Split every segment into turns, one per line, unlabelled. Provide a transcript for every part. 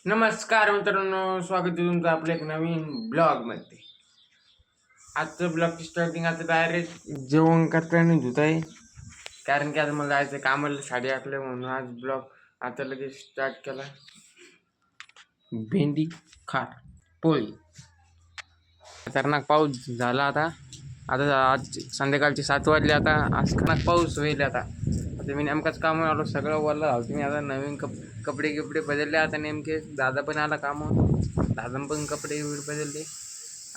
नमस्कार मित्रांनो, स्वागत आहे तुमचं आपल्या एक नवीन ब्लॉगमध्ये. आजचं ब्लॉगची स्टार्टिंग आता डायरेक्ट जेवण करताना धुत आहे, कारण की आता मला जायचं कामाला 8:30 म्हणून आज ब्लॉग आता लगेच स्टार्ट केला. भेंडी खार पोळी. खतरनाक पाऊस झाला आता आज संध्याकाळचे 7 वाजले. आता आज खतरनाक पाऊस होईल. आता मी नेमकाच कामावर आलो, सगळं वरला झालं. मी आता नवीन कपडे बदलले. आता नेमके दादा पण आला कामावर, दादा पण कपडे बदलले.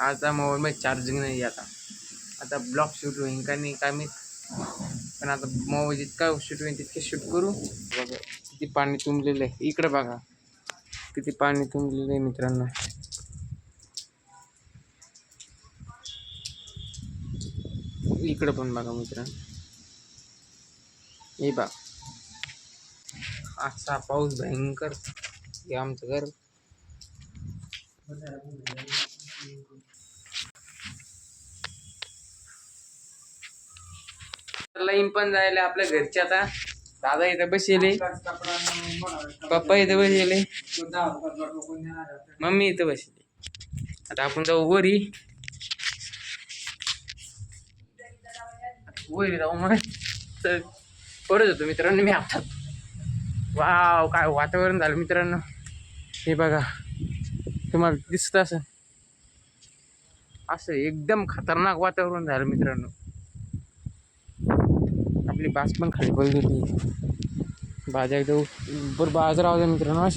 आता मोबाईलमध्ये चार्जिंग नाही. आता ब्लॉग शूट होईन का नाही काय मी, पण आता मोबाईल जितका शूट होईल तितके शूट करू. बघा किती पाणी तुंबलेलं आहे, इकडं बघा किती पाणी तुंबलेलं आहे मित्रांनो. इकडं पण बघा मित्रांनो, हे बघ असा पाऊस भयंकर. हे आमचं घर लाईन पण जायला आपल्या घरचे. आता दादा इथं बसले, पप्पा इथं बसले, मम्मी इथं बसली. आता आपण जाऊ वरी जाऊ. मग तर पडत होतो मित्रांनो मी आता. वाव काय वातावरण झालं मित्रांनो. हे बघा तुम्हाला दिसत असं एकदम खतरनाक वातावरण झालं मित्रांनो. आपली बास पण खाली पडली होती. भाज्या एकदम बरं बाजार आवाज मित्रांनो.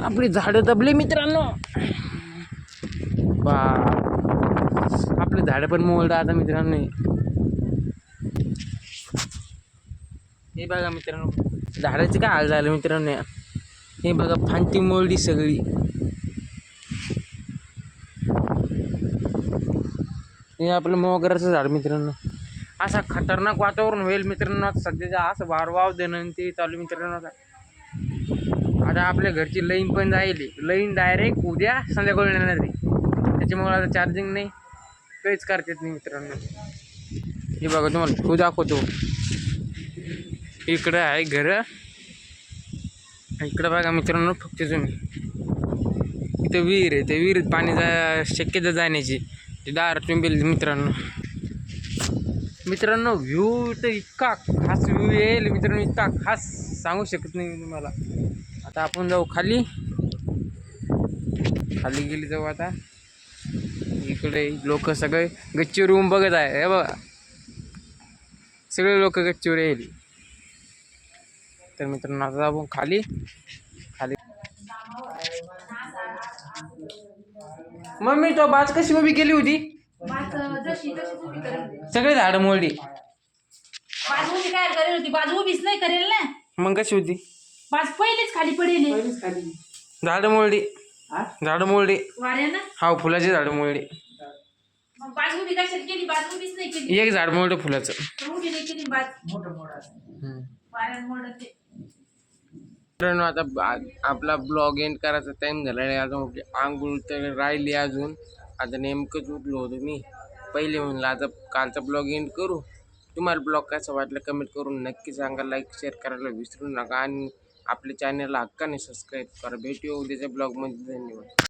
आपली झाडं दबली मित्रांनो. बा आपली झाडं पण मोडलं आता मित्रांनो. हे बघा मित्रांनो झाडाचे काय हाल झालं मित्रांनो. हे बघा फांती मोडली सगळी. हे आपलं मोगऱ्याचं झाड मित्रांनो. असा खतरनाक वातावरण होईल मित्रांनो. सध्याच्या असं वारवाव देणं ते चालू मित्रांनो. आता आपल्या घरची लाईन पण जाईल. लाईन डायरेक्ट उद्या संध्याकाळी येणार आहे, त्याच्यामुळे आता चार्जिंग नाही, काहीच करता येत नाही मित्रांनो. हे बघा तुम्हाला खूप दाखवतो. इकडं आहे घर, इकडं बघा मित्रांनो. फक्त तुम्ही इथं विहीर आहे, त्या विहिरीत पाणी शक्यता जाण्याची. ते दार तुंबेल मित्रांनो. व्ह्यू तर इतका खास व्ह्यू येईल मित्रांनो, इतका खास सांगू शकत नाही मी तुम्हाला. आता आपण जाऊ खाली गेली जाऊ. आता इकडे लोक सगळे गच्चीवर येऊन बघत आहे. हे बघा सगळे लोक गच्चीवर येईल. तर मित्रांनो आता आपण खाली मम्मी तो बाज कशी उभी केली होती. सगळे झाड मोडली.
काय करेल होती बाजू उभीच नाही करेल ना.
मग कशी होती.
बाज पहिलेच खाली पडेल.
झाड मोडली.
वाऱ्यानं
हा फुलाची झाड मोडली.
मग बाज उभी कशाला केली. बाज उभीच नाही केली.
एक झाड मोडलं फुलाचं.
उभी नाही केली बाज. मोठं वाऱ्यानं मोडते.
आता आपला ब्लॉग एंड करायचा टाइम झाला आहे. अजून आंघोळ तर राहिली अजून. आता नेमकंच उठलो होतो मी पहिले म्हणलं आता कालचा ब्लॉग एंड करू. तुम्हाला ब्लॉग कसा वाटला कमेंट करून नक्की सांगा. लाईक शेअर करायला विसरू नका आणि आपल्या चॅनलला हक्काने सबस्क्राईब करा. भेटूया उद्याच्या ब्लॉगमध्ये. धन्यवाद.